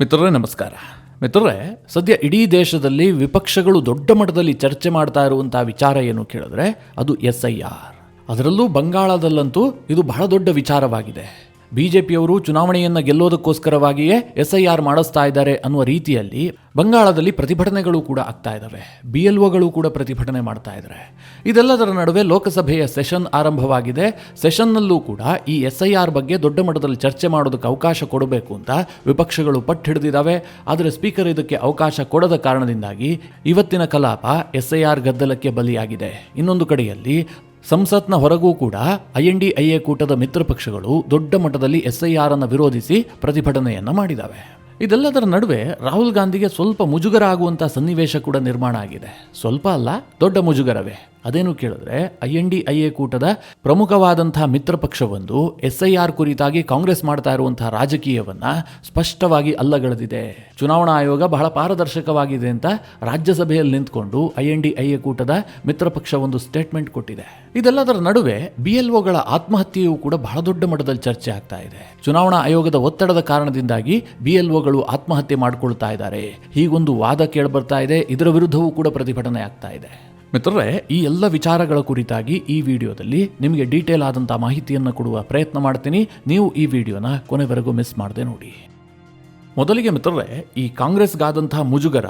ಮಿತ್ರರೇ ನಮಸ್ಕಾರ. ಮಿತ್ರರೇ, ಸದ್ಯ ಇಡೀ ದೇಶದಲ್ಲಿ ವಿಪಕ್ಷಗಳು ದೊಡ್ಡ ಮಟ್ಟದಲ್ಲಿ ಚರ್ಚೆ ಮಾಡ್ತಾ ಇರುವಂತಹ ವಿಚಾರ ಏನು ಕೇಳಿದ್ರೆ ಅದು SIR. ಅದರಲ್ಲೂ ಬಂಗಾಳದಲ್ಲಂತೂ ಇದು ಬಹಳ ದೊಡ್ಡ ವಿಚಾರವಾಗಿದೆ. ಬಿಜೆಪಿಯವರು ಚುನಾವಣೆಯನ್ನು ಗೆಲ್ಲೋದಕ್ಕೋಸ್ಕರವಾಗಿಯೇ SIR ಮಾಡಿಸ್ತಾ ಇದ್ದಾರೆ ಅನ್ನುವ ರೀತಿಯಲ್ಲಿ ಬಂಗಾಳದಲ್ಲಿ ಪ್ರತಿಭಟನೆಗಳು ಕೂಡ ಆಗ್ತಾ ಇದ್ದಾವೆ. BLOಗಳು ಕೂಡ ಪ್ರತಿಭಟನೆ ಮಾಡ್ತಾ ಇದ್ದಾರೆ. ಇದೆಲ್ಲದರ ನಡುವೆ ಲೋಕಸಭೆಯ ಸೆಷನ್ ಆರಂಭವಾಗಿದೆ. ಸೆಷನ್ನಲ್ಲೂ ಕೂಡ ಈ SIR ಬಗ್ಗೆ ದೊಡ್ಡ ಮಟ್ಟದಲ್ಲಿ ಚರ್ಚೆ ಮಾಡೋದಕ್ಕೆ ಅವಕಾಶ ಕೊಡಬೇಕು ಅಂತ ವಿಪಕ್ಷಗಳು ಪಟ್ಟು ಹಿಡಿದಿದ್ದಾವೆ. ಆದರೆ ಸ್ಪೀಕರ್ ಇದಕ್ಕೆ ಅವಕಾಶ ಕೊಡದ ಕಾರಣದಿಂದಾಗಿ ಇವತ್ತಿನ ಕಲಾಪ SIR ಗದ್ದಲಕ್ಕೆ ಬಲಿಯಾಗಿದೆ. ಇನ್ನೊಂದು ಕಡೆಯಲ್ಲಿ ಸಂಸತ್ನ ಹೊರಗೂ ಕೂಡ INDIA ಕೂಟದ ಮಿತ್ರ ಪಕ್ಷಗಳು ದೊಡ್ಡ ಮಟ್ಟದಲ್ಲಿ SIR ಅನ್ನು ವಿರೋಧಿಸಿ ಪ್ರತಿಭಟನೆಯನ್ನು ಮಾಡಿದ್ದಾವೆ. ಇದೆಲ್ಲದರ ನಡುವೆ ರಾಹುಲ್ ಗಾಂಧಿಗೆ ಸ್ವಲ್ಪ ಮುಜುಗರ ಆಗುವಂಥ ಸನ್ನಿವೇಶ ಕೂಡ ನಿರ್ಮಾಣ ಆಗಿದೆ. ಸ್ವಲ್ಪ ಅಲ್ಲ, ದೊಡ್ಡ ಮುಜುಗರವೇ. ಅದೇನು ಕೇಳಿದ್ರೆ INDIA ಕೂಟದ ಪ್ರಮುಖವಾದಂತಹ ಮಿತ್ರ ಪಕ್ಷವೊಂದು SIR ಕುರಿತಾಗಿ ಕಾಂಗ್ರೆಸ್ ಮಾಡ್ತಾ ಇರುವಂತಹ ರಾಜಕೀಯವನ್ನ ಸ್ಪಷ್ಟವಾಗಿ ಅಲ್ಲಗಳೆದಿದೆ. ಚುನಾವಣಾ ಆಯೋಗ ಬಹಳ ಪಾರದರ್ಶಕವಾಗಿದೆ ಅಂತ ರಾಜ್ಯಸಭೆಯಲ್ಲಿ ನಿಂತ್ಕೊಂಡು INDIA ಕೂಟದ ಮಿತ್ರ ಪಕ್ಷ ಒಂದು ಸ್ಟೇಟ್ಮೆಂಟ್ ಕೊಟ್ಟಿದೆ. ಇದೆಲ್ಲದರ ನಡುವೆ BLOಗಳ ಆತ್ಮಹತ್ಯೆಯೂ ಕೂಡ ಬಹಳ ದೊಡ್ಡ ಮಟ್ಟದಲ್ಲಿ ಚರ್ಚೆ ಆಗ್ತಾ ಇದೆ. ಚುನಾವಣಾ ಆಯೋಗದ ಒತ್ತಡದ ಕಾರಣದಿಂದಾಗಿ BLOಗಳು ಆತ್ಮಹತ್ಯೆ ಮಾಡಿಕೊಳ್ತಾ ಇದ್ದಾರೆ, ಹೀಗೊಂದು ವಾದ ಕೇಳಿಬರ್ತಾ ಇದೆ. ಇದರ ವಿರುದ್ಧವೂ ಕೂಡ ಪ್ರತಿಭಟನೆ ಆಗ್ತಾ ಇದೆ. ಮಿತ್ರರೇ, ಈ ಎಲ್ಲ ವಿಚಾರಗಳ ಕುರಿತಾಗಿ ಈ ವಿಡಿಯೋದಲ್ಲಿ ನಿಮಗೆ ಡೀಟೇಲ್ ಆದಂಥ ಮಾಹಿತಿಯನ್ನು ಕೊಡುವ ಪ್ರಯತ್ನ ಮಾಡ್ತೀನಿ. ನೀವು ಈ ವಿಡಿಯೋನ ಕೊನೆವರೆಗೂ ಮಿಸ್ ಮಾಡದೆ ನೋಡಿ. ಮೊದಲಿಗೆ ಮಿತ್ರರೇ, ಈ ಕಾಂಗ್ರೆಸ್ಗಾದಂತಹ ಮುಜುಗರ,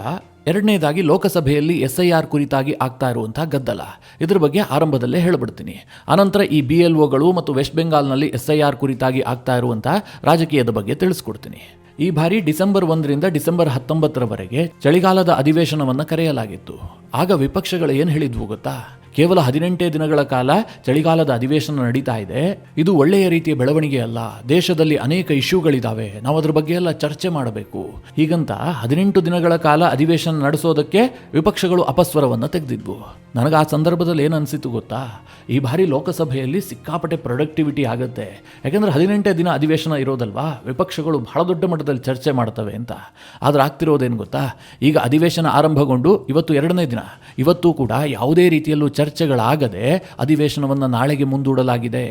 ಎರಡನೇದಾಗಿ ಲೋಕಸಭೆಯಲ್ಲಿ SIR ಕುರಿತಾಗಿ ಆಗ್ತಾ ಇರುವಂತಹ ಗದ್ದಲ, ಇದ್ರ ಬಗ್ಗೆ ಆರಂಭದಲ್ಲೇ ಹೇಳ್ಬಿಡ್ತೀನಿ. ಆನಂತರ ಈ BLOಗಳು ಮತ್ತು ವೆಸ್ಟ್ ಬೆಂಗಾಲ್ನಲ್ಲಿ SIR ಕುರಿತಾಗಿ ಆಗ್ತಾ ಇರುವಂತಹ ರಾಜಕೀಯದ ಬಗ್ಗೆ ತಿಳಿಸ್ಕೊಡ್ತೀನಿ. ಈ ಬಾರಿ ಡಿಸೆಂಬರ್ 1ರಿಂದ ಡಿಸೆಂಬರ್ 19ರವರೆಗೆ ಚಳಿಗಾಲದ ಅಧಿವೇಶನವನ್ನು ಕರೆಯಲಾಗಿತ್ತು. ಆಗ ವಿಪಕ್ಷಗಳು ಏನು ಹೇಳಿದ್ವು ಗೊತ್ತಾ? ಕೇವಲ 18 ದಿನಗಳ ಕಾಲ ಚಳಿಗಾಲದ ಅಧಿವೇಶನ ನಡೀತಾ ಇದೆ, ಇದು ಒಳ್ಳೆಯ ರೀತಿಯ ಬೆಳವಣಿಗೆ ಅಲ್ಲ, ದೇಶದಲ್ಲಿ ಅನೇಕ ಇಶ್ಯೂಗಳಿದ್ದಾವೆ, ನಾವು ಅದ್ರ ಬಗ್ಗೆ ಎಲ್ಲ ಚರ್ಚೆ ಮಾಡಬೇಕು. ಹೀಗಂತ 18 ದಿನಗಳ ಕಾಲ ಅಧಿವೇಶನ ನಡೆಸೋದಕ್ಕೆ ವಿಪಕ್ಷಗಳು ಅಪಸ್ವರವನ್ನು ತೆಗೆದಿದ್ವು. ನನಗೆ ಆ ಸಂದರ್ಭದಲ್ಲಿ ಏನು ಅನಿಸಿತು ಗೊತ್ತಾ? ಈ ಬಾರಿ ಲೋಕಸಭೆಯಲ್ಲಿ ಸಿಕ್ಕಾಪಟ್ಟೆ ಪ್ರೊಡಕ್ಟಿವಿಟಿ ಆಗುತ್ತೆ. ಯಾಕೆಂದರೆ 18 ದಿನ ಅಧಿವೇಶನ ಇರೋದಲ್ವಾ, ವಿಪಕ್ಷಗಳು ಬಹಳ ದೊಡ್ಡ ಮಟ್ಟದಲ್ಲಿ ಚರ್ಚೆ ಮಾಡ್ತವೆ ಅಂತ. ಆದರೆ ಆಗ್ತಿರೋದೇನು ಗೊತ್ತಾ? ಈಗ ಅಧಿವೇಶನ ಆರಂಭಗೊಂಡು ಇವತ್ತು 2ನೇ ದಿನ, ಇವತ್ತು ಕೂಡ ಯಾವುದೇ ರೀತಿಯಲ್ಲೂ ಚರ್ಚೆಗಳಾಗದೆ ಅಧಿವೇಶನವನ್ನು ನಾಳೆಗೆ ಮುಂದೂಡಲಾಗಿದೆ.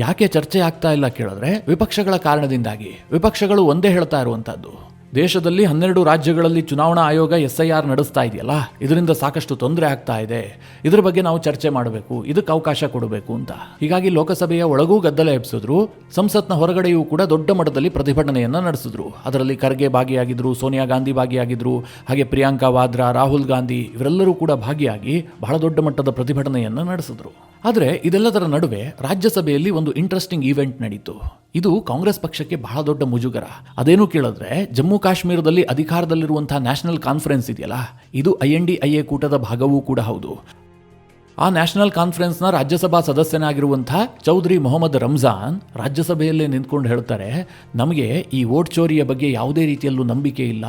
ಯಾಕೆ ಚರ್ಚೆ ಆಗ್ತಾ ಇಲ್ಲ ಕೇಳಿದ್ರೆ ವಿಪಕ್ಷಗಳ ಕಾರಣದಿಂದಾಗಿ. ವಿಪಕ್ಷಗಳು ಒಂದೇ ಹೇಳ್ತಾ ಇರುವಂತಹದ್ದು, ದೇಶದಲ್ಲಿ 12 ರಾಜ್ಯಗಳಲ್ಲಿ ಚುನಾವಣಾ ಆಯೋಗ SIR ನಡೆಸ್ತಾ ಇದೆಯಲ್ಲ, ಇದರಿಂದ ಸಾಕಷ್ಟು ತೊಂದರೆ ಆಗ್ತಾ ಇದೆ, ಇದ್ರ ಬಗ್ಗೆ ನಾವು ಚರ್ಚೆ ಮಾಡಬೇಕು, ಇದಕ್ಕೆ ಅವಕಾಶ ಕೊಡಬೇಕು ಅಂತ. ಹೀಗಾಗಿ ಲೋಕಸಭೆಯ ಒಳಗೂ ಗದ್ದಲ ಎಬ್ಸಿದ್ರು, ಸಂಸತ್ನ ಹೊರಗಡೆಯೂ ಕೂಡ ದೊಡ್ಡ ಮಟ್ಟದಲ್ಲಿ ಪ್ರತಿಭಟನೆಯನ್ನು ನಡೆಸಿದ್ರು. ಅದರಲ್ಲಿ ಖರ್ಗೆ ಭಾಗಿಯಾಗಿದ್ರು, ಸೋನಿಯಾ ಗಾಂಧಿ ಭಾಗಿಯಾಗಿದ್ರು, ಹಾಗೆ ಪ್ರಿಯಾಂಕಾ ವಾದ್ರಾ, ರಾಹುಲ್ ಗಾಂಧಿ ಇವರೆಲ್ಲರೂ ಕೂಡ ಭಾಗಿಯಾಗಿ ಬಹಳ ದೊಡ್ಡ ಮಟ್ಟದ ಪ್ರತಿಭಟನೆಯನ್ನು ನಡೆಸಿದ್ರು. ಆದರೆ ಇದೆಲ್ಲದರ ನಡುವೆ ರಾಜ್ಯಸಭೆಯಲ್ಲಿ ಒಂದು ಇಂಟ್ರೆಸ್ಟಿಂಗ್ ಈವೆಂಟ್ ನಡೀತು. ಇದು ಕಾಂಗ್ರೆಸ್ ಪಕ್ಷಕ್ಕೆ ಬಹಳ ದೊಡ್ಡ ಮುಜುಗರ. ಅದೇನು ಕೇಳಿದ್ರೆ ಜಮ್ಮು ಕಾಶ್ಮೀರದಲ್ಲಿ ಅಧಿಕಾರದಲ್ಲಿರುವಂತಹ ನ್ಯಾಷನಲ್ ಕಾನ್ಫರೆನ್ಸ್ ಇದೆಯಲ್ಲ, ಇದು INDIA ಕೂಟದ ಭಾಗವೂ ಕೂಡ ಹೌದು. ಆ ನ್ಯಾಷನಲ್ ಕಾನ್ಫರೆನ್ಸ್ನ ರಾಜ್ಯಸಭಾ ಸದಸ್ಯನಾಗಿರುವಂತಹ ಚೌಧರಿ ಮೊಹಮ್ಮದ್ ರಂಜಾನ್ ರಾಜ್ಯಸಭೆಯಲ್ಲೇ ನಿಂತ್ಕೊಂಡು ಹೇಳ್ತಾರೆ, ನಮಗೆ ಈ ವೋಟ್ ಚೋರಿಯ ಬಗ್ಗೆ ಯಾವುದೇ ರೀತಿಯಲ್ಲೂ ನಂಬಿಕೆ ಇಲ್ಲ,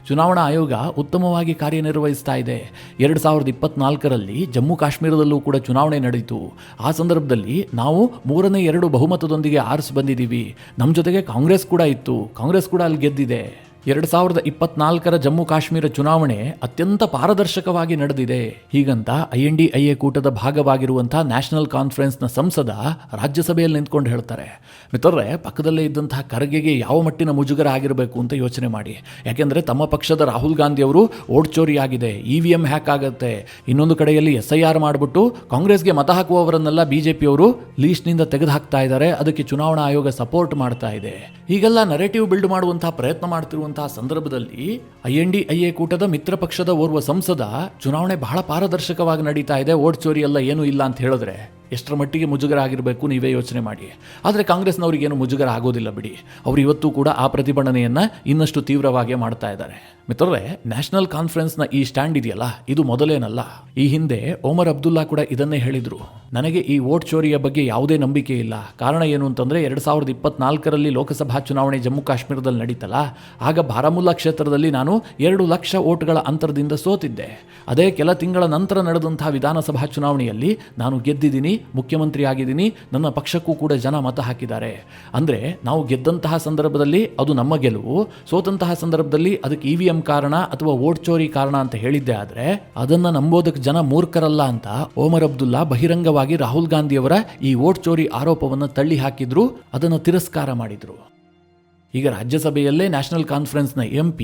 ಚುನಾವಣಾ ಆಯೋಗ ಉತ್ತಮವಾಗಿ ಕಾರ್ಯನಿರ್ವಹಿಸ್ತಾ ಇದೆ. 2024ರಲ್ಲಿ ಜಮ್ಮು ಕಾಶ್ಮೀರದಲ್ಲೂ ಕೂಡ ಚುನಾವಣೆ ನಡೆಯಿತು. ಆ ಸಂದರ್ಭದಲ್ಲಿ ನಾವು 3/2 ಬಹುಮತದೊಂದಿಗೆ ಆರಿಸಿ ಬಂದಿದ್ದೀವಿ. ನಮ್ಮ ಜೊತೆಗೆ ಕಾಂಗ್ರೆಸ್ ಕೂಡ ಇತ್ತು, ಕಾಂಗ್ರೆಸ್ ಕೂಡ ಅಲ್ಲಿ ಗೆದ್ದಿದೆ. 2024ರ ಜಮ್ಮು ಕಾಶ್ಮೀರ ಚುನಾವಣೆ ಅತ್ಯಂತ ಪಾರದರ್ಶಕವಾಗಿ ನಡೆದಿದೆ. ಹೀಗಂತ INDIA ಕೂಟದ ಭಾಗವಾಗಿರುವಂತಹ ನ್ಯಾಷನಲ್ ಕಾನ್ಫರೆನ್ಸ್ನ ಸಂಸದ ರಾಜ್ಯಸಭೆಯಲ್ಲಿ ನಿಂತ್ಕೊಂಡು ಹೇಳ್ತಾರೆ. ಮಿತ್ರರೇ, ಪಕ್ಕದಲ್ಲೇ ಇದ್ದಂತಹ ಖರ್ಗೆಗೆ ಯಾವ ಮಟ್ಟಿನ ಮುಜುಗರ ಆಗಿರಬೇಕು ಅಂತ ಯೋಚನೆ ಮಾಡಿ. ಯಾಕೆಂದರೆ ತಮ್ಮ ಪಕ್ಷದ ರಾಹುಲ್ ಗಾಂಧಿ ಅವರು ವೋಟ್ ಚೋರಿ ಆಗಿದೆ, EVM ಹ್ಯಾಕ್ ಆಗುತ್ತೆ, ಇನ್ನೊಂದು ಕಡೆಯಲ್ಲಿ SIR ಮಾಡಿಬಿಟ್ಟು ಕಾಂಗ್ರೆಸ್ಗೆ ಮತ ಹಾಕುವವರನ್ನೆಲ್ಲ BJPಯವರು ಲೀಸ್ಟ್ನಿಂದ ತೆಗೆದು ಹಾಕ್ತಾ ಇದ್ದಾರೆ, ಅದಕ್ಕೆ ಚುನಾವಣಾ ಆಯೋಗ ಸಪೋರ್ಟ್ ಮಾಡ್ತಾ ಇದೆ. ಹೀಗೆಲ್ಲ ನರೇಟಿವ್ ಬಿಲ್ಡ್ ಮಾಡುವಂತಹ ಪ್ರಯತ್ನ ಮಾಡ್ತಿರುವಂತಹ ಸಂದರ್ಭದಲ್ಲಿ INDIA ಕೂಟದ ಮಿತ್ರ ಪಕ್ಷದ ಓರ್ವ ಸಂಸದ ಚುನಾವಣೆ ಬಹಳ ಪಾರದರ್ಶಕವಾಗಿ ನಡೀತಾ ಇದೆ, ವೋಟ್ ಚೋರಿ ಎಲ್ಲ ಏನೂ ಇಲ್ಲ ಅಂತ ಹೇಳಿದ್ರೆ ಎಷ್ಟರ ಮಟ್ಟಿಗೆ ಮುಜುಗರ ಆಗಿರಬೇಕು ನೀವೇ ಯೋಚನೆ ಮಾಡಿ. ಆದರೆ ಕಾಂಗ್ರೆಸ್ನವ್ರಿಗೇನು ಮುಜುಗರ ಆಗೋದಿಲ್ಲ ಬಿಡಿ, ಅವರು ಇವತ್ತು ಕೂಡ ಆ ಪ್ರತಿಭಟನೆಯನ್ನು ಇನ್ನಷ್ಟು ತೀವ್ರವಾಗಿ ಮಾಡ್ತಾ ಇದ್ದಾರೆ. ಮಿತ್ರರೇ, ನ್ಯಾಷನಲ್ ಕಾನ್ಫರೆನ್ಸ್ನ ಈ ಸ್ಟ್ಯಾಂಡ್ ಇದೆಯಲ್ಲ, ಇದು ಮೊದಲೇನಲ್ಲ. ಈ ಹಿಂದೆ ಒಮರ್ ಅಬ್ದುಲ್ಲಾ ಕೂಡ ಇದನ್ನೇ ಹೇಳಿದ್ರು, ನನಗೆ ಈ ವೋಟ್ ಚೋರಿಯ ಬಗ್ಗೆ ಯಾವುದೇ ನಂಬಿಕೆ ಇಲ್ಲ. ಕಾರಣ ಏನು ಅಂತಂದರೆ 2024ರಲ್ಲಿ ಲೋಕಸಭಾ ಚುನಾವಣೆ ಜಮ್ಮು ಕಾಶ್ಮೀರದಲ್ಲಿ ನಡೀತಲ್ಲ, ಆಗ ಬಾರಾಮುಲ್ಲಾ ಕ್ಷೇತ್ರದಲ್ಲಿ ನಾನು 2 ಲಕ್ಷ ವೋಟ್ಗಳ ಅಂತರದಿಂದ ಸೋತಿದ್ದೆ. ಅದೇ ಕೆಲ ತಿಂಗಳ ನಂತರ ನಡೆದಂತಹ ವಿಧಾನಸಭಾ ಚುನಾವಣೆಯಲ್ಲಿ ನಾನು ಗೆದ್ದಿದ್ದೀನಿ, ಮುಖ್ಯಮಂತ್ರಿ ಆಗಿದ್ದೀನಿ, ನನ್ನ ಪಕ್ಷಕ್ಕೂ ಕೂಡ ಜನ ಮತ ಹಾಕಿದ್ದಾರೆ. ಅಂದರೆ ನಾವು ಗೆದ್ದಂತಹ ಸಂದರ್ಭದಲ್ಲಿ ಅದು ನಮ್ಮ ಗೆಲುವು, ಸೋತಂತಹ ಸಂದರ್ಭದಲ್ಲಿ ಅದಕ್ಕೆ EVM ಕಾರಣ ಅಥವಾ ವೋಟ್ ಚೋರಿ ಕಾರಣ ಅಂತ ಹೇಳಿದ್ದೆ. ಆದರೆ ಅದನ್ನು ನಂಬೋದಕ್ಕೆ ಜನ ಮೂರ್ಖರಲ್ಲ ಅಂತ ಒಮರ್ ಅಬ್ದುಲ್ಲಾ ಬಹಿರಂಗವಾಗಿ ರಾಹುಲ್ ಗಾಂಧಿಯವರ ಈ ವೋಟ್ ಚೋರಿ ಆರೋಪವನ್ನು ತಳ್ಳಿ ಹಾಕಿದ್ರು, ಅದನ್ನು ತಿರಸ್ಕಾರ ಮಾಡಿದ್ರು. ಈಗ ರಾಜ್ಯಸಭೆಯಲ್ಲೇ ನ್ಯಾಷನಲ್ ಕಾನ್ಫರೆನ್ಸ್ನ MP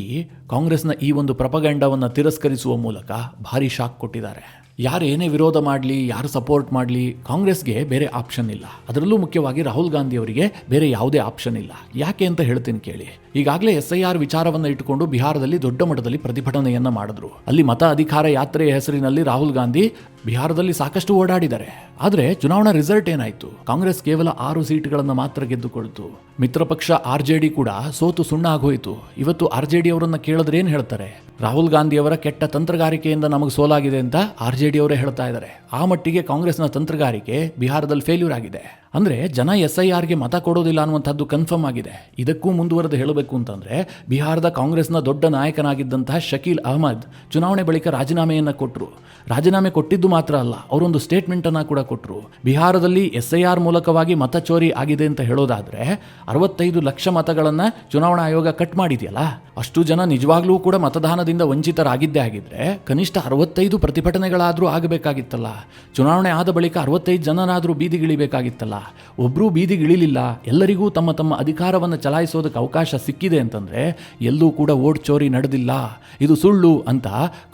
ಕಾಂಗ್ರೆಸ್ನ ಈ ಒಂದು ಪ್ರಪಗಂಡವನ್ನು ತಿರಸ್ಕರಿಸುವ ಮೂಲಕ ಭಾರಿ ಶಾಕ್ ಕೊಟ್ಟಿದ್ದಾರೆ. ಯಾರು ಏನೇ ವಿರೋಧ ಮಾಡಲಿ, ಯಾರು ಸಪೋರ್ಟ್ ಮಾಡಲಿ, ಕಾಂಗ್ರೆಸ್ಗೆ ಬೇರೆ ಆಪ್ಷನ್ ಇಲ್ಲ. ಅದರಲ್ಲೂ ಮುಖ್ಯವಾಗಿ ರಾಹುಲ್ ಗಾಂಧಿ ಅವರಿಗೆ ಬೇರೆ ಯಾವುದೇ ಆಪ್ಷನ್ ಇಲ್ಲ. ಯಾಕೆ ಅಂತ ಹೇಳ್ತೀನಿ ಕೇಳಿ. ಈಗಾಗಲೇ SIR ವಿಚಾರವನ್ನು ಇಟ್ಟುಕೊಂಡು ಬಿಹಾರದಲ್ಲಿ ದೊಡ್ಡ ಮಟ್ಟದಲ್ಲಿ ಪ್ರತಿಭಟನೆಯನ್ನ ಮಾಡಿದ್ರು. ಅಲ್ಲಿ ಮತ ಅಧಿಕಾರ ಯಾತ್ರೆಯ ಹೆಸರಿನಲ್ಲಿ ರಾಹುಲ್ ಗಾಂಧಿ ಬಿಹಾರದಲ್ಲಿ ಸಾಕಷ್ಟು ಓಡಾಡಿದ್ದಾರೆ. ಆದರೆ ಚುನಾವಣಾ ರಿಸಲ್ಟ್ ಏನಾಯ್ತು? ಕಾಂಗ್ರೆಸ್ ಕೇವಲ 6 ಸೀಟ್ಗಳನ್ನು ಮಾತ್ರ ಗೆದ್ದುಕೊಳ್ತು. ಮಿತ್ರ ಪಕ್ಷ RJD ಕೂಡ ಸೋತು ಸುಣ್ಣ ಆಗೋಯ್ತು. ಇವತ್ತು RJD ಅವರನ್ನ ಕೇಳಿದ್ರೆ ಏನ್ ಹೇಳ್ತಾರೆ? ರಾಹುಲ್ ಗಾಂಧಿ ಅವರ ಕೆಟ್ಟ ತಂತ್ರಗಾರಿಕೆಯಿಂದ ನಮಗೆ ಸೋಲಾಗಿದೆ ಅಂತ RJD ಅವರೇ ಹೇಳ್ತಾ ಇದ್ದಾರೆ. ಆ ಮಟ್ಟಿಗೆ ಕಾಂಗ್ರೆಸ್ನ ತಂತ್ರಗಾರಿಕೆ ಬಿಹಾರದಲ್ಲಿ ಫೇಲ್ಯೂರ್ ಆಗಿದೆ. ಅಂದ್ರೆ ಜನ SIRಗೆ ಮತ ಕೊಡೋದಿಲ್ಲ ಅನ್ನುವಂಥದ್ದು ಕನ್ಫರ್ಮ್ ಆಗಿದೆ. ಇದಕ್ಕೂ ಮುಂದುವರೆದು ಹೇಳಬೇಕು ಅಂತಂದ್ರೆ, ಬಿಹಾರದ ಕಾಂಗ್ರೆಸ್ನ ದೊಡ್ಡ ನಾಯಕನಾಗಿದ್ದಂತಹ ಶಕೀಲ್ ಅಹಮದ್ ಚುನಾವಣೆ ಬಳಿಕ ರಾಜೀನಾಮೆಯನ್ನ ಕೊಟ್ಟರು. ರಾಜೀನಾಮೆ ಕೊಟ್ಟಿದ್ದು ಮಾತ್ರ ಅಲ್ಲ, ಅವರೊಂದು ಸ್ಟೇಟ್ಮೆಂಟ್ ಅನ್ನ ಕೂಡ ಕೊಟ್ಟರು. ಬಿಹಾರದಲ್ಲಿ SIR ಮೂಲಕವಾಗಿ ಮತ ಚೋರಿ ಆಗಿದೆ ಅಂತ ಹೇಳೋದಾದ್ರೆ 65 ಲಕ್ಷ ಮತಗಳನ್ನ ಚುನಾವಣಾ ಆಯೋಗ ಕಟ್ ಮಾಡಿದೆಯಲ್ಲ, ಅಷ್ಟು ಜನ ನಿಜವಾಗ್ಲೂ ಕೂಡ ಮತದಾನದಿಂದ ವಂಚಿತರಾಗಿದ್ದೇ ಆಗಿದ್ರೆ ಕನಿಷ್ಠ 65 ಪ್ರತಿಭಟನೆಗಳಾದ್ರೂ ಆಗಬೇಕಾಗಿತ್ತಲ್ಲ. ಚುನಾವಣೆ ಆದ ಬಳಿಕ 65 ಜನನಾದ್ರೂ ಬೀದಿಗಿಳಿಬೇಕಾಗಿತ್ತಲ್ಲ. ಒಬ್ರೂ ಬೀದಿಗಿಳಿಲಿಲ್ಲ. ಎಲ್ಲರಿಗೂ ತಮ್ಮ ತಮ್ಮ ಅಧಿಕಾರವನ್ನು ಚಲಾಯಿಸೋದಕ್ಕೆ ಅವಕಾಶ ಸಿಕ್ಕಿದೆ ಅಂತಂದ್ರೆ ಎಲ್ಲೂ ಕೂಡ ವೋಟ್ ಚೋರಿ ನಡೆದಿಲ್ಲ, ಇದು ಸುಳ್ಳು ಅಂತ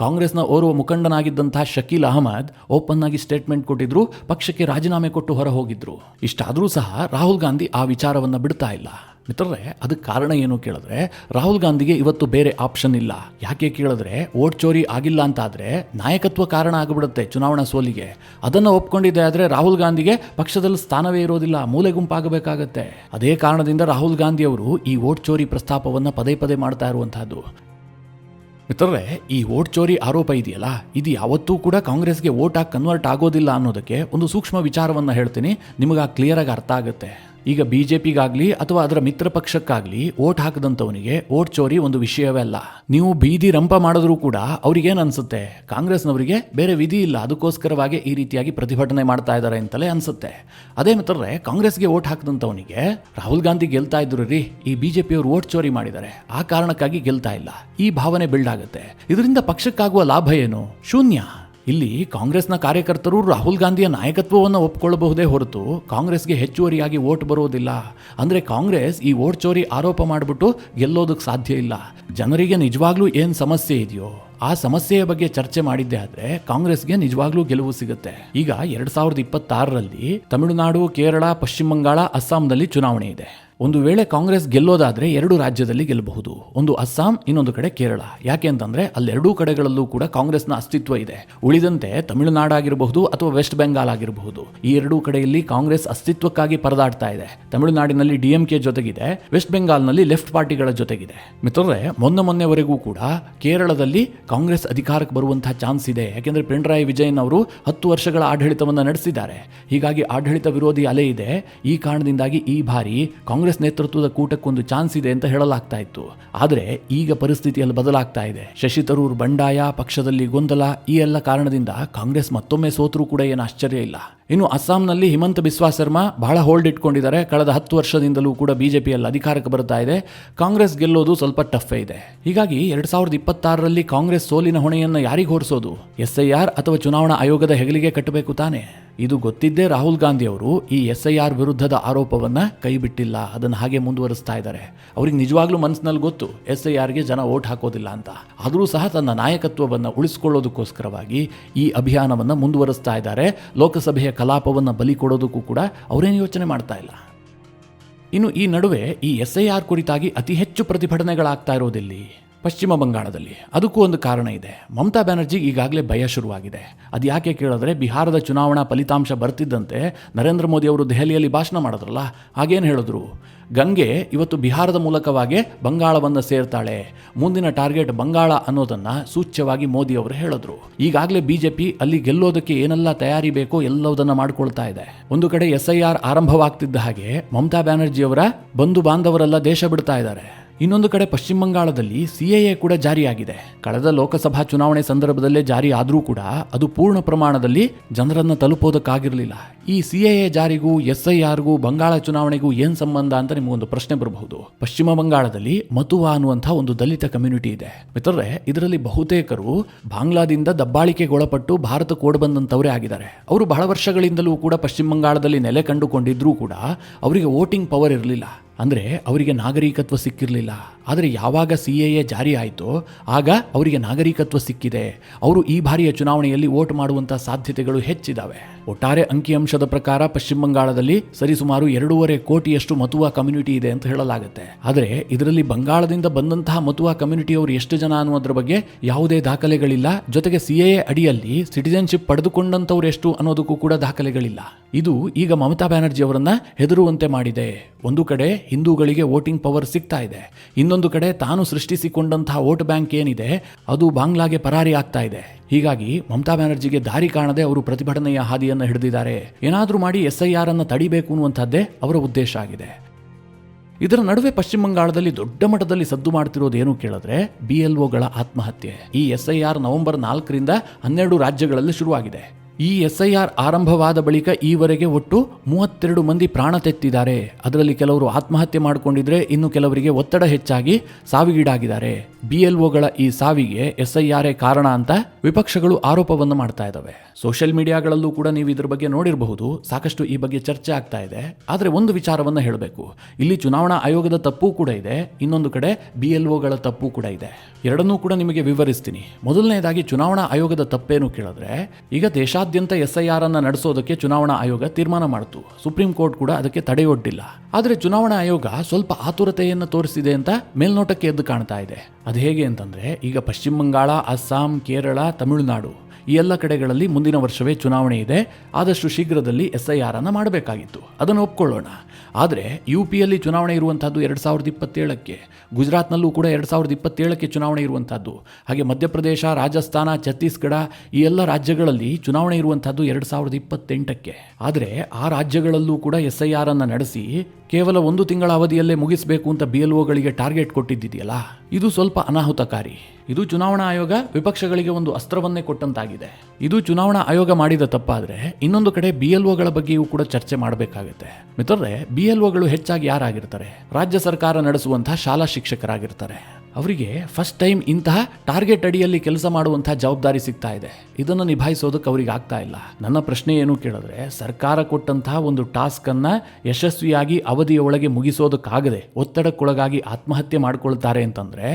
ಕಾಂಗ್ರೆಸ್ನ ಓರ್ವ ಮುಖಂಡನಾಗಿದ್ದಂತಹ ಶಕೀಲ್ ಅಹಮದ್ ಓಪನ್ ಆಗಿ ಸ್ಟೇಟ್ಮೆಂಟ್ ಕೊಟ್ಟಿದ್ರು. ಪಕ್ಷಕ್ಕೆ ರಾಜೀನಾಮೆ ಕೊಟ್ಟು ಹೊರ ಹೋಗಿದ್ರು. ಇಷ್ಟಾದರೂ ಸಹ ರಾಹುಲ್ ಗಾಂಧಿ ಆ ವಿಚಾರವನ್ನು ಬಿಡ್ತಾ ಇಲ್ಲ. ಮಿತ್ರರೇ, ಅದಕ್ಕೆ ಕಾರಣ ಏನು ಕೇಳಿದ್ರೆ, ರಾಹುಲ್ ಗಾಂಧಿಗೆ ಇವತ್ತು ಬೇರೆ ಆಪ್ಷನ್ ಇಲ್ಲ. ಯಾಕೆ ಕೇಳಿದ್ರೆ, ವೋಟ್ ಚೋರಿ ಆಗಿಲ್ಲ ಅಂತಾದ್ರೆ ನಾಯಕತ್ವ ಕಾರಣ ಆಗಿಬಿಡುತ್ತೆ ಚುನಾವಣಾ ಸೋಲಿಗೆ. ಅದನ್ನು ಒಪ್ಕೊಂಡಿದ್ದೆ ಆದರೆ ರಾಹುಲ್ ಗಾಂಧಿಗೆ ಪಕ್ಷದಲ್ಲಿ ಸ್ಥಾನವೇ ಇರೋದಿಲ್ಲ, ಮೂಲೆ ಗುಂಪಾಗಬೇಕಾಗತ್ತೆ. ಅದೇ ಕಾರಣದಿಂದ ರಾಹುಲ್ ಗಾಂಧಿ ಅವರು ಈ ವೋಟ್ ಚೋರಿ ಪ್ರಸ್ತಾಪವನ್ನು ಪದೇ ಪದೇ ಮಾಡ್ತಾ ಇರುವಂತಹದ್ದು. ಮಿತ್ರರೇ, ಈ ವೋಟ್ ಚೋರಿ ಆರೋಪ ಇದೆಯಲ್ಲ, ಇದು ಯಾವತ್ತೂ ಕೂಡ ಕಾಂಗ್ರೆಸ್ಗೆ ವೋಟ್ ಆಗಿ ಕನ್ವರ್ಟ್ ಆಗೋದಿಲ್ಲ ಅನ್ನೋದಕ್ಕೆ ಒಂದು ಸೂಕ್ಷ್ಮ ವಿಚಾರವನ್ನು ಹೇಳ್ತೀನಿ, ನಿಮಗೆ ಕ್ಲಿಯರ್ ಆಗಿ ಅರ್ಥ ಆಗುತ್ತೆ. ಈಗ BJPಗಾಗ್ಲಿ ಅಥವಾ ಅದರ ಮಿತ್ರ ಪಕ್ಷಕ್ಕಾಗ್ಲಿ ವೋಟ್ ಹಾಕದಂಥವನಿಗೆ ವೋಟ್ ಚೋರಿ ಒಂದು ವಿಷಯವೇ ಅಲ್ಲ. ನೀವು ಬೀದಿ ರಂಪ ಮಾಡಿದ್ರೂ ಕೂಡ ಅವ್ರಿಗೇನು ಅನ್ಸುತ್ತೆ? ಕಾಂಗ್ರೆಸ್ನವರಿಗೆ ಬೇರೆ ವಿಧಿ ಇಲ್ಲ, ಅದಕ್ಕೋಸ್ಕರವಾಗಿ ಈ ರೀತಿಯಾಗಿ ಪ್ರತಿಭಟನೆ ಮಾಡ್ತಾ ಇದ್ದಾರೆ ಅಂತಲೇ ಅನ್ಸುತ್ತೆ. ಅದೇ ಮಿತ್ರರೇ, ಕಾಂಗ್ರೆಸ್ಗೆ ವೋಟ್ ಹಾಕದಂಥವನಿಗೆ ರಾಹುಲ್ ಗಾಂಧಿ ಗೆಲ್ತಾ ಇದ್ರು ರೀ, ಈ BJPಯವರು ವೋಟ್ ಚೋರಿ ಮಾಡಿದ್ದಾರೆ, ಆ ಕಾರಣಕ್ಕಾಗಿ ಗೆಲ್ತಾ ಇಲ್ಲ, ಈ ಭಾವನೆ ಬಿಲ್ಡ್ ಆಗುತ್ತೆ. ಇದರಿಂದ ಪಕ್ಷಕ್ಕಾಗುವ ಲಾಭ ಏನು? ಶೂನ್ಯ. ಇಲ್ಲಿ ಕಾಂಗ್ರೆಸ್ನ ಕಾರ್ಯಕರ್ತರು ರಾಹುಲ್ ಗಾಂಧಿಯ ನಾಯಕತ್ವವನ್ನು ಒಪ್ಪಿಕೊಳ್ಳಬಹುದೇ ಹೊರತು ಕಾಂಗ್ರೆಸ್ಗೆ ಹೆಚ್ಚುವರಿಯಾಗಿ ವೋಟ್ ಬರೋದಿಲ್ಲ. ಅಂದರೆ ಕಾಂಗ್ರೆಸ್ ಈ ವೋಟ್ ಚೋರಿ ಆರೋಪ ಮಾಡಿಬಿಟ್ಟು ಗೆಲ್ಲೋದಕ್ಕೆ ಸಾಧ್ಯ ಇಲ್ಲ. ಜನರಿಗೆ ನಿಜವಾಗ್ಲೂ ಏನು ಸಮಸ್ಯೆ ಇದೆಯೋ ಆ ಸಮಸ್ಯೆಯ ಬಗ್ಗೆ ಚರ್ಚೆ ಮಾಡಿದ್ದೆ ಆದರೆ ಕಾಂಗ್ರೆಸ್ಗೆ ನಿಜವಾಗ್ಲೂ ಗೆಲುವು ಸಿಗುತ್ತೆ. ಈಗ 2026ರಲ್ಲಿ ತಮಿಳುನಾಡು, ಕೇರಳ, ಪಶ್ಚಿಮ ಬಂಗಾಳ, ಅಸ್ಸಾಂನಲ್ಲಿ ಚುನಾವಣೆ ಇದೆ. ಒಂದು ವೇಳೆ ಕಾಂಗ್ರೆಸ್ ಗೆಲ್ಲೋದಾದ್ರೆ 2 ರಾಜ್ಯದಲ್ಲಿ ಗೆಲ್ಲಬಹುದು. ಒಂದು ಅಸ್ಸಾಂ, ಇನ್ನೊಂದು ಕಡೆ ಕೇರಳ. ಯಾಕೆ ಅಂತಂದ್ರೆ ಅಲ್ಲೆರಡೂ ಕಡೆಗಳಲ್ಲೂ ಕೂಡ ಕಾಂಗ್ರೆಸ್ನ ಅಸ್ತಿತ್ವ ಇದೆ. ಉಳಿದಂತೆ ತಮಿಳುನಾಡಾಗಿರಬಹುದು ಅಥವಾ ವೆಸ್ಟ್ ಬೆಂಗಾಲ್ ಆಗಿರಬಹುದು, ಈ 2 ಕಡೆಯಲ್ಲಿ ಕಾಂಗ್ರೆಸ್ ಅಸ್ತಿತ್ವಕ್ಕಾಗಿ ಪರದಾಡ್ತಾ ಇದೆ. ತಮಿಳುನಾಡಿನಲ್ಲಿ DMK ಜೊತೆಗಿದೆ, ವೆಸ್ಟ್ ಬೆಂಗಾಲ್ನಲ್ಲಿ ಲೆಫ್ಟ್ ಪಾರ್ಟಿಗಳ ಜೊತೆಗಿದೆ. ಮಿತ್ರರೇ, ಮೊನ್ನೆವರೆಗೂ ಕೂಡ ಕೇರಳದಲ್ಲಿ ಕಾಂಗ್ರೆಸ್ ಅಧಿಕಾರಕ್ಕೆ ಬರುವಂತಹ ಚಾನ್ಸ್ ಇದೆ. ಯಾಕೆಂದ್ರೆ ಪಿಣರಾಯಿ ವಿಜಯನ್ ಅವರು 10 ವರ್ಷಗಳ ಆಡಳಿತವನ್ನು ನಡೆಸಿದ್ದಾರೆ. ಹೀಗಾಗಿ ಆಡಳಿತ ವಿರೋಧಿ ಅಲೆ ಇದೆ. ಈ ಕಾರಣದಿಂದಾಗಿ ಈ ಬಾರಿ ಕಾಂಗ್ರೆಸ್ ನೇತೃತ್ವದ ಕೂಟಕ್ಕೊಂದು ಚಾನ್ಸ್ ಇದೆ ಅಂತ ಹೇಳಲಾಗ್ತಾ ಇತ್ತು. ಆದರೆ ಈಗ ಪರಿಸ್ಥಿತಿಯಲ್ಲಿ ಬದಲಾಗ್ತಾ ಇದೆ. ಶಶಿ ತರೂರ್ ಬಂಡಾಯ, ಪಕ್ಷದಲ್ಲಿ ಗೊಂದಲ, ಈ ಎಲ್ಲ ಕಾರಣದಿಂದ ಕಾಂಗ್ರೆಸ್ ಮತ್ತೊಮ್ಮೆ ಸೋತರೂ ಕೂಡ ಏನು ಆಶ್ಚರ್ಯ ಇಲ್ಲ. ಇನ್ನು ಅಸ್ಸಾಂನಲ್ಲಿ ಹಿಮಂತ ಬಿಸ್ವಾ ಶರ್ಮಾ ಬಹಳ ಹೋಲ್ಡ್ ಇಟ್ಕೊಂಡಿದ್ದಾರೆ. ಕಳೆದ 10 ವರ್ಷದಿಂದಲೂ ಕೂಡ BJPಯಲ್ಲಿ ಅಧಿಕಾರಕ್ಕೆ ಬರ್ತಾ ಇದೆ. ಕಾಂಗ್ರೆಸ್ ಗೆಲ್ಲೋದು ಸ್ವಲ್ಪ ಟಫ್ ಇದೆ. ಹೀಗಾಗಿ 2026ರಲ್ಲಿ ಕಾಂಗ್ರೆಸ್ ಸೋಲಿನ ಹೊಣೆಯನ್ನು ಯಾರಿಗೆ ಹೊರಿಸೋದು? SIR ಅಥವಾ ಚುನಾವಣಾ ಆಯೋಗದ ಹೆಗಲಿಗೆ ಕಟ್ಟಬೇಕು ತಾನೆ? ಇದು ಗೊತ್ತಿದ್ದೇ ರಾಹುಲ್ ಗಾಂಧಿ ಅವರು ಈ SIR ವಿರುದ್ಧದ ಆರೋಪವನ್ನ ಕೈ ಬಿಟ್ಟಿಲ್ಲ, ಅದನ್ನು ಹಾಗೆ ಮುಂದುವರಿಸ್ತಾ ಇದ್ದಾರೆ. ಅವ್ರಿಗೆ ನಿಜವಾಗ್ಲೂ ಮನಸ್ಸಿನಲ್ಲಿ ಗೊತ್ತು SIRಗೆ ಜನ ವೋಟ್ ಹಾಕೋದಿಲ್ಲ ಅಂತ. ಆದರೂ ಸಹ ತನ್ನ ನಾಯಕತ್ವವನ್ನು ಉಳಿಸಿಕೊಳ್ಳೋದಕ್ಕೋಸ್ಕರವಾಗಿ ಈ ಅಭಿಯಾನವನ್ನು ಮುಂದುವರಿಸ್ತಾ ಇದ್ದಾರೆ. ಲೋಕಸಭೆಯ ಕಲಾಪವನ್ನು ಬಲಿ ಕೊಡೋದಕ್ಕೂ ಕೂಡ ಅವರೇನು ಯೋಚನೆ ಮಾಡ್ತಾ ಇಲ್ಲ. ಇನ್ನು ಈ ನಡುವೆ ಈ SIR ಕುರಿತಾಗಿ ಅತಿ ಹೆಚ್ಚು ಪ್ರತಿಭಟನೆಗಳಾಗ್ತಾ ಇರೋದಿಲ್ಲಿ ಪಶ್ಚಿಮ ಬಂಗಾಳದಲ್ಲಿ. ಅದಕ್ಕೂ ಒಂದು ಕಾರಣ ಇದೆ. ಮಮತಾ ಬ್ಯಾನರ್ಜಿ ಈಗಾಗಲೇ ಭಯ ಶುರುವಾಗಿದೆ. ಅದು ಯಾಕೆ ಕೇಳಿದ್ರೆ, ಬಿಹಾರದ ಚುನಾವಣಾ ಫಲಿತಾಂಶ ಬರ್ತಿದ್ದಂತೆ ನರೇಂದ್ರ ಮೋದಿ ಅವರು ದೆಹಲಿಯಲ್ಲಿ ಭಾಷಣ ಮಾಡಿದ್ರಲ್ಲ, ಹಾಗೇನು ಹೇಳಿದ್ರು? ಗಂಗೆ ಇವತ್ತು ಬಿಹಾರದ ಮೂಲಕವಾಗಿ ಬಂಗಾಳವನ್ನು ಸೇರ್ತಾಳೆ, ಮುಂದಿನ ಟಾರ್ಗೆಟ್ ಬಂಗಾಳ ಅನ್ನೋದನ್ನ ಸೂಚ್ಯವಾಗಿ ಮೋದಿ ಅವರು ಹೇಳಿದ್ರು. ಈಗಾಗಲೇ BJP ಅಲ್ಲಿ ಗೆಲ್ಲೋದಕ್ಕೆ ಏನೆಲ್ಲ ತಯಾರಿ ಬೇಕೋ ಎಲ್ಲವುದನ್ನ ಮಾಡ್ಕೊಳ್ತಾ ಇದೆ. ಒಂದು ಕಡೆ SIR ಆರಂಭವಾಗ್ತಿದ್ದ ಹಾಗೆ ಮಮತಾ ಬ್ಯಾನರ್ಜಿ ಅವರ ಬಂಧು ಬಾಂಧವರೆಲ್ಲ ದೇಶ ಬಿಡ್ತಾ ಇದ್ದಾರೆ. ಇನ್ನೊಂದು ಕಡೆ ಪಶ್ಚಿಮ ಬಂಗಾಳದಲ್ಲಿ CAA ಕೂಡ ಜಾರಿಯಾಗಿದೆ. ಕಳೆದ ಲೋಕಸಭಾ ಚುನಾವಣೆ ಸಂದರ್ಭದಲ್ಲೇ ಜಾರಿ ಆದರೂ ಕೂಡ ಅದು ಪೂರ್ಣ ಪ್ರಮಾಣದಲ್ಲಿ ಜನರನ್ನು ತಲುಪೋದಕ್ಕಾಗಿರಲಿಲ್ಲ. ಈ CAA ಜಾರಿಗೂ SIRಗೂ ಬಂಗಾಳ ಚುನಾವಣೆಗೂ ಏನ್ ಸಂಬಂಧ ಅಂತ ನಿಮಗೊಂದು ಪ್ರಶ್ನೆ ಬರಬಹುದು. ಪಶ್ಚಿಮ ಬಂಗಾಳದಲ್ಲಿ ಮತುವಾ ಅನ್ನುವಂತಹ ಒಂದು ದಲಿತ ಕಮ್ಯುನಿಟಿ ಇದೆ. ಮಿತ್ರರೇ, ಇದರಲ್ಲಿ ಬಹುತೇಕರು ಬಾಂಗ್ಲಾದಿಂದ ದಬ್ಬಾಳಿಕೆಗೊಳಪಟ್ಟು ಭಾರತಕ್ಕೆ ಓಡಿ ಬಂದಂತವರೇ ಆಗಿದ್ದಾರೆ. ಅವರು ಬಹಳ ವರ್ಷಗಳಿಂದಲೂ ಕೂಡ ಪಶ್ಚಿಮ ಬಂಗಾಳದಲ್ಲಿ ನೆಲೆ ಕಂಡುಕೊಂಡಿದ್ರೂ ಕೂಡ ಅವರಿಗೆ ವೋಟಿಂಗ್ ಪವರ್ ಇರಲಿಲ್ಲ. ಅಂದರೆ ಅವರಿಗೆ ನಾಗರಿಕತ್ವ ಸಿಕ್ಕಿರಲಿಲ್ಲ. ಆದರೆ ಯಾವಾಗ CAA ಜಾರಿ ಆಯಿತೋ ಆಗ ಅವರಿಗೆ ನಾಗರಿಕತ್ವ ಸಿಕ್ಕಿದೆ. ಅವರು ಈ ಬಾರಿಯ ಚುನಾವಣೆಯಲ್ಲಿ ವೋಟ್ ಮಾಡುವಂಥ ಸಾಧ್ಯತೆಗಳು ಹೆಚ್ಚಿದ್ದಾವೆ. ಒಟ್ಟಾರೆ ಅಂಕಿಅಂಶದ ಪ್ರಕಾರ ಪಶ್ಚಿಮ ಬಂಗಾಳದಲ್ಲಿ ಸರಿಸುಮಾರು 2.5 ಕೋಟಿಯಷ್ಟು ಮತುವಾ ಕಮ್ಯುನಿಟಿ ಇದೆ ಅಂತ ಹೇಳಲಾಗುತ್ತೆ. ಆದರೆ ಇದರಲ್ಲಿ ಬಂಗಾಳದಿಂದ ಬಂದಂತಹ ಮತುವಾ ಕಮ್ಯುನಿಟಿಯವರು ಎಷ್ಟು ಜನ ಅನ್ನೋದ್ರ ಬಗ್ಗೆ ಯಾವುದೇ ದಾಖಲೆಗಳಿಲ್ಲ. ಜೊತೆಗೆ CAA ಅಡಿಯಲ್ಲಿ ಸಿಟಿಜನ್ಶಿಪ್ ಪಡೆದುಕೊಂಡಂಥವ್ರು ಎಷ್ಟು ಅನ್ನೋದಕ್ಕೂ ಕೂಡ ದಾಖಲೆಗಳಿಲ್ಲ. ಇದು ಈಗ ಮಮತಾ ಬ್ಯಾನರ್ಜಿ ಅವರನ್ನ ಹೆದರುವಂತೆ ಮಾಡಿದೆ. ಒಂದು ಕಡೆ ಹಿಂದೂಗಳಿಗೆ ವೋಟಿಂಗ್ ಪವರ್ ಸಿಗ್ತಾ ಇದೆ, ಇನ್ನೊಂದು ಕಡೆ ತಾನು ಸೃಷ್ಟಿಸಿಕೊಂಡಂತಹ ವೋಟ್ ಬ್ಯಾಂಕ್ ಏನಿದೆ ಅದು ಬಾಂಗ್ಲಾಗೆ ಪರಾರಿ ಆಗ್ತಾ ಇದೆ. ಹೀಗಾಗಿ ಮಮತಾ ಬ್ಯಾನರ್ಜಿಗೆ ದಾರಿ ಕಾಣದೆ ಅವರು ಪ್ರತಿಭಟನೆಯ ಹಾದಿಯನ್ನು ಹಿಡಿದಿದ್ದಾರೆ. ಏನಾದರೂ ಮಾಡಿ SIR ಅನ್ನು ತಡಿಬೇಕು ಅನ್ನುವಂಥದ್ದೇ ಅವರ ಉದ್ದೇಶ ಆಗಿದೆ. ಇದರ ನಡುವೆ ಪಶ್ಚಿಮ ಬಂಗಾಳದಲ್ಲಿ ದೊಡ್ಡ ಮಟ್ಟದಲ್ಲಿ ಸದ್ದು ಮಾಡ್ತಿರೋದು ಏನು ಕೇಳಿದ್ರೆ BLOಗಳ ಆತ್ಮಹತ್ಯೆ. ಈ SIR ನವೆಂಬರ್ 4ರಿಂದ 12 ರಾಜ್ಯಗಳಲ್ಲಿ ಶುರುವಾಗಿದೆ. ಈ SIR ಆರಂಭವಾದ ಬಳಿಕ ಈವರೆಗೆ ಒಟ್ಟು 32 ಮಂದಿ ಪ್ರಾಣ ತೆತ್ತಿದ್ದಾರೆ. ಅದರಲ್ಲಿ ಕೆಲವರು ಆತ್ಮಹತ್ಯೆ ಮಾಡಿಕೊಂಡಿದ್ರೆ, ಇನ್ನು ಕೆಲವರಿಗೆ ಒತ್ತಡ ಹೆಚ್ಚಾಗಿ ಸಾವಿಗೀಡಾಗಿದ್ದಾರೆ. BLOಗಳ ಈ ಸಾವಿಗೆ SIR ಕಾರಣ ಅಂತ ವಿಪಕ್ಷಗಳು ಆರೋಪವನ್ನು ಮಾಡ್ತಾ ಇದ್ದಾವೆ. ಸೋಷಿಯಲ್ ಮೀಡಿಯಾಗಳಲ್ಲೂ ಕೂಡ ನೀವು ಇದ್ರ ಬಗ್ಗೆ ನೋಡಿರಬಹುದು. ಸಾಕಷ್ಟು ಈ ಬಗ್ಗೆ ಚರ್ಚೆ ಆಗ್ತಾ ಇದೆ. ಆದರೆ ಒಂದು ವಿಚಾರವನ್ನು ಹೇಳಬೇಕು, ಇಲ್ಲಿ ಚುನಾವಣಾ ಆಯೋಗದ ತಪ್ಪು ಕೂಡ ಇದೆ, ಇನ್ನೊಂದು ಕಡೆ BLOಗಳ ತಪ್ಪು ಕೂಡ ಇದೆ. ಎರಡನ್ನೂ ಕೂಡ ನಿಮಗೆ ವಿವರಿಸ್ತೀನಿ. ಮೊದಲನೇದಾಗಿ ಚುನಾವಣಾ ಆಯೋಗದ ತಪ್ಪೇನು ಕೇಳಿದ್ರೆ, ಈಗ ದೇಶಾದ್ಯಂತ SIR ಅನ್ನು ನಡೆಸೋದಕ್ಕೆ ಚುನಾವಣಾ ಆಯೋಗ ತೀರ್ಮಾನ ಮಾಡಿತು. ಸುಪ್ರೀಂ ಕೋರ್ಟ್ ಕೂಡ ಅದಕ್ಕೆ ತಡೆಯೊಡ್ಡಿಲ್ಲ. ಆದರೆ ಚುನಾವಣಾ ಆಯೋಗ ಸ್ವಲ್ಪ ಆತುರತೆಯನ್ನು ತೋರಿಸಿದೆ ಅಂತ ಮೇಲ್ನೋಟಕ್ಕೆ ಎದ್ದು ಕಾಣ್ತಾ ಇದೆ. ಅದು ಹೇಗೆ ಅಂತಂದ್ರೆ, ಈಗ ಪಶ್ಚಿಮ ಬಂಗಾಳ, ಅಸ್ಸಾಂ, ಕೇರಳ, ತಮಿಳುನಾಡು ಈ ಎಲ್ಲ ಕಡೆಗಳಲ್ಲಿ ಮುಂದಿನ ವರ್ಷವೇ ಚುನಾವಣೆ ಇದೆ. ಆದಷ್ಟು ಶೀಘ್ರದಲ್ಲಿ SIR ಅನ್ನು ಮಾಡಬೇಕಾಗಿತ್ತು, ಅದನ್ನು ಒಪ್ಕೊಳ್ಳೋಣ. ಆದರೆ UPಯಲ್ಲಿ ಚುನಾವಣೆ ಇರುವಂತಹದ್ದು 2027ಕ್ಕೆ, ಗುಜರಾತ್ನಲ್ಲೂ ಕೂಡ 2027ಕ್ಕೆ ಚುನಾವಣೆ ಇರುವಂತಹದ್ದು. ಹಾಗೆ ಮಧ್ಯಪ್ರದೇಶ, ರಾಜಸ್ಥಾನ, ಛತ್ತೀಸ್ಗಢ ಈ ಎಲ್ಲ ರಾಜ್ಯಗಳಲ್ಲಿ ಚುನಾವಣೆ ಇರುವಂತಹದ್ದು 2028ಕ್ಕೆ. ಆದರೆ ಆ ರಾಜ್ಯಗಳಲ್ಲೂ ಕೂಡ SIR ಅನ್ನು ನಡೆಸಿ ಕೇವಲ 1 ತಿಂಗಳ ಅವಧಿಯಲ್ಲೇ ಮುಗಿಸಬೇಕು ಅಂತ BLOಗಳಿಗೆ ಟಾರ್ಗೆಟ್ ಕೊಟ್ಟಿದ್ದಿದೆಯಲ್ಲ, ಇದು ಸ್ವಲ್ಪ ಅನಾಹುತಕಾರಿ. ಇದು ಚುನಾವಣಾ ಆಯೋಗ ವಿಪಕ್ಷಗಳಿಗೆ ಒಂದು ಅಸ್ತ್ರವನ್ನೇ ಕೊಟ್ಟಂತಾಗಿದೆ. ಇದು ಚುನಾವಣಾ ಆಯೋಗ ಮಾಡಿದ ತಪ್ಪಾದರೆ ಇನ್ನೊಂದು ಕಡೆ BLOಗಳ ಬಗ್ಗೆಯೂ ಕೂಡ ಚರ್ಚೆ ಮಾಡಬೇಕಾಗುತ್ತೆ. ಮಿತ್ರರೇ, BLOಗಳು ಹೆಚ್ಚಾಗಿ ಯಾರಾಗಿರ್ತಾರೆ? ರಾಜ್ಯ ಸರ್ಕಾರ ನಡೆಸುವಂತಹ ಶಾಲಾ ಶಿಕ್ಷಕರಾಗಿರ್ತಾರೆ. ಅವರಿಗೆ ಫಸ್ಟ್ ಟೈಮ್ ಇಂತಹ ಟಾರ್ಗೆಟ್ ಅಡಿಯಲ್ಲಿ ಕೆಲಸ ಮಾಡುವಂತಹ ಜವಾಬ್ದಾರಿ ಸಿಗ್ತಾ ಇದೆ. ಇದನ್ನು ನಿಭಾಯಿಸೋದಕ್ಕೆ ಅವರಿಗೆ ಆಗ್ತಾ ಇಲ್ಲ. ನನ್ನ ಪ್ರಶ್ನೆ ಏನು ಕೇಳಿದ್ರೆ, ಸರ್ಕಾರ ಕೊಟ್ಟಂತಹ ಒಂದು ಟಾಸ್ಕ್ ಅನ್ನ ಯಶಸ್ವಿಯಾಗಿ ಅವಧಿಯ ಒಳಗೆ ಮುಗಿಸೋದಕ್ಕಾಗದೆ ಒತ್ತಡಕ್ಕೊಳಗಾಗಿ ಆತ್ಮಹತ್ಯೆ ಮಾಡ್ಕೊಳ್ತಾರೆ ಅಂತಂದ್ರೆ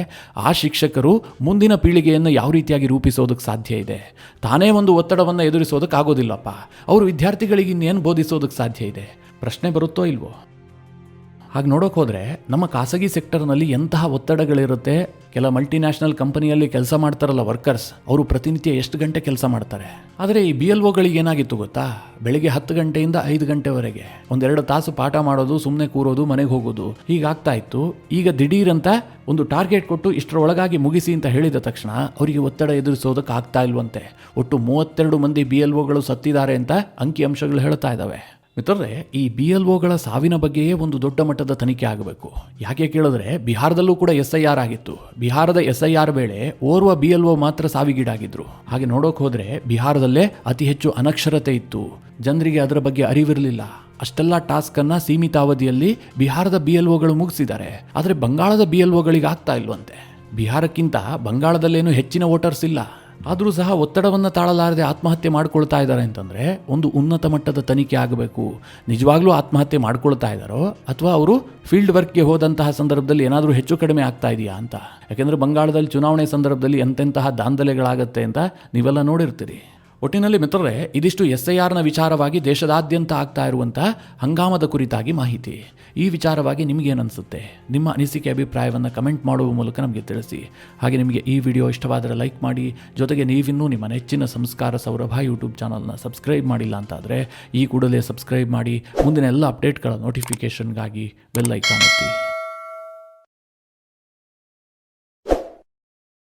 ಆ ಶಿಕ್ಷಕರು ಮುಂದಿನ ಪೀಳಿಗೆಯನ್ನು ಯಾವ ರೀತಿಯಾಗಿ ರೂಪಿಸೋದಕ್ಕೆ ಸಾಧ್ಯ ಇದೆ? ತಾನೇ ಒಂದು ಒತ್ತಡವನ್ನು ಎದುರಿಸೋದಕ್ಕಾಗೋದಿಲ್ಲಪ್ಪ, ಅವರು ವಿದ್ಯಾರ್ಥಿಗಳಿಗೆ ಇನ್ನೇನು ಬೋಧಿಸೋದಕ್ಕೆ ಸಾಧ್ಯ ಇದೆ? ಪ್ರಶ್ನೆ ಬರುತ್ತೋ ಇಲ್ವೋ? ಹಾಗೆ ನೋಡೋಕೆ ಹೋದರೆ ನಮ್ಮ ಖಾಸಗಿ ಸೆಕ್ಟರ್ನಲ್ಲಿ ಎಂತಹ ಒತ್ತಡಗಳಿರುತ್ತೆ. ಕೆಲ ಮಲ್ಟಿನ್ಯಾಷನಲ್ ಕಂಪನಿಯಲ್ಲಿ ಕೆಲಸ ಮಾಡ್ತಾರಲ್ಲ ವರ್ಕರ್ಸ್, ಅವರು ಪ್ರತಿನಿತ್ಯ ಎಷ್ಟು ಗಂಟೆ ಕೆಲಸ ಮಾಡ್ತಾರೆ. ಆದರೆ ಈ BLOಗಳಿಗೆ ಏನಾಗಿತ್ತು ಗೊತ್ತಾ? ಬೆಳಿಗ್ಗೆ 10 ಗಂಟೆಯಿಂದ 5 ಗಂಟೆವರೆಗೆ 1-2 ತಾಸು ಪಾಠ ಮಾಡೋದು, ಸುಮ್ಮನೆ ಕೂರೋದು, ಮನೆಗೆ ಹೋಗೋದು, ಹೀಗಾಗ್ತಾ ಇತ್ತು. ಈಗ ದಿಢೀರಂತ ಒಂದು ಟಾರ್ಗೆಟ್ ಕೊಟ್ಟು ಇಷ್ಟರೊಳಗಾಗಿ ಮುಗಿಸಿ ಅಂತ ಹೇಳಿದ ತಕ್ಷಣ ಅವರಿಗೆ ಒತ್ತಡ ಎದುರಿಸೋದಕ್ಕೆ ಆಗ್ತಾ ಇಲ್ವಂತೆ. ಒಟ್ಟು 32 ಮಂದಿ BLOಗಳು ಸತ್ತಿದ್ದಾರೆ ಅಂತ ಅಂಕಿಅಂಶಗಳು ಹೇಳ್ತಾ ಇದ್ದಾವೆ. ಮಿತ್ರರೇ, ಈ BLOಗಳ ಸಾವಿನ ಬಗ್ಗೆಯೇ ಒಂದು ದೊಡ್ಡ ಮಟ್ಟದ ತನಿಖೆ ಆಗಬೇಕು. ಯಾಕೆ ಕೇಳಿದ್ರೆ, ಬಿಹಾರದಲ್ಲೂ ಕೂಡ SIR ಆಗಿತ್ತು. ಬಿಹಾರದ SIR ವೇಳೆ ಓರ್ವ BLO ಮಾತ್ರ ಸಾವಿಗೀಡಾಗಿದ್ರು. ಹಾಗೆ ನೋಡೋಕೆ ಹೋದರೆ ಬಿಹಾರದಲ್ಲೇ ಅತಿ ಹೆಚ್ಚು ಅನಕ್ಷರತೆ ಇತ್ತು. ಜನರಿಗೆ ಅದರ ಬಗ್ಗೆ ಅರಿವಿರಲಿಲ್ಲ. ಅಷ್ಟೆಲ್ಲ ಟಾಸ್ಕ್ ಅನ್ನ ಸೀಮಿತ ಅವಧಿಯಲ್ಲಿ ಬಿಹಾರದ BLOಗಳು ಮುಗಿಸಿದ್ದಾರೆ. ಆದರೆ ಬಂಗಾಳದ BLOಗಳಿಗೆ ಆಗ್ತಾ ಇಲ್ವಂತೆ. ಬಿಹಾರಕ್ಕಿಂತ ಬಂಗಾಳದಲ್ಲೇನು ಹೆಚ್ಚಿನ ವೋಟರ್ಸ್ ಇಲ್ಲ. ಆದರೂ ಸಹ ಒತ್ತಡವನ್ನು ತಾಳಲಾರದೆ ಆತ್ಮಹತ್ಯೆ ಮಾಡ್ಕೊಳ್ತಾ ಇದ್ದಾರೆ ಅಂತಂದರೆ ಒಂದು ಉನ್ನತ ಮಟ್ಟದ ತನಿಖೆ ಆಗಬೇಕು. ನಿಜವಾಗ್ಲೂ ಆತ್ಮಹತ್ಯೆ ಮಾಡ್ಕೊಳ್ತಾ ಇದ್ದಾರೋ ಅಥವಾ ಅವರು ಫೀಲ್ಡ್ ವರ್ಕ್ಗೆ ಹೋದಂತಹ ಸಂದರ್ಭದಲ್ಲಿ ಏನಾದರೂ ಹೆಚ್ಚು ಕಡಿಮೆ ಆಗ್ತಾ ಇದೆಯಾ ಅಂತ. ಯಾಕೆಂದರೆ ಬಂಗಾಳದಲ್ಲಿ ಚುನಾವಣೆ ಸಂದರ್ಭದಲ್ಲಿ ಎಂತೆಂತಹ ದಾಂಧಲೆಗಳಾಗತ್ತೆ ಅಂತ ನೀವೆಲ್ಲ ನೋಡಿರ್ತೀರಿ. ಒಟ್ಟಿನಲ್ಲಿ ಮಿತ್ರರೇ, ಇದಿಷ್ಟು SIRನ ವಿಚಾರವಾಗಿ ದೇಶದಾದ್ಯಂತ ಆಗ್ತಾ ಇರುವಂಥ ಹಂಗಾಮದ ಕುರಿತಾಗಿ ಮಾಹಿತಿ. ಈ ವಿಚಾರವಾಗಿ ನಿಮಗೇನನ್ಸುತ್ತೆ? ನಿಮ್ಮ ಅನಿಸಿಕೆ ಅಭಿಪ್ರಾಯವನ್ನು ಕಮೆಂಟ್ ಮಾಡುವ ಮೂಲಕ ನಮಗೆ ತಿಳಿಸಿ. ಹಾಗೆ ನಿಮಗೆ ಈ ವಿಡಿಯೋ ಇಷ್ಟವಾದರೆ ಲೈಕ್ ಮಾಡಿ. ಜೊತೆಗೆ ನೀವಿನ್ನೂ ನಿಮ್ಮ ನೆಚ್ಚಿನ ಸಂಸ್ಕಾರ ಸೌರಭ ಯೂಟ್ಯೂಬ್ ಚಾನಲ್ನ ಸಬ್ಸ್ಕ್ರೈಬ್ ಮಾಡಿಲ್ಲ ಅಂತಾದರೆ ಈ ಕೂಡಲೇ ಸಬ್ಸ್ಕ್ರೈಬ್ ಮಾಡಿ. ಮುಂದಿನ ಎಲ್ಲ ಅಪ್ಡೇಟ್ಗಳ ನೋಟಿಫಿಕೇಷನ್ಗಾಗಿ ಬೆಲ್ ಐಕಾನ್ ಒತ್ತಿ.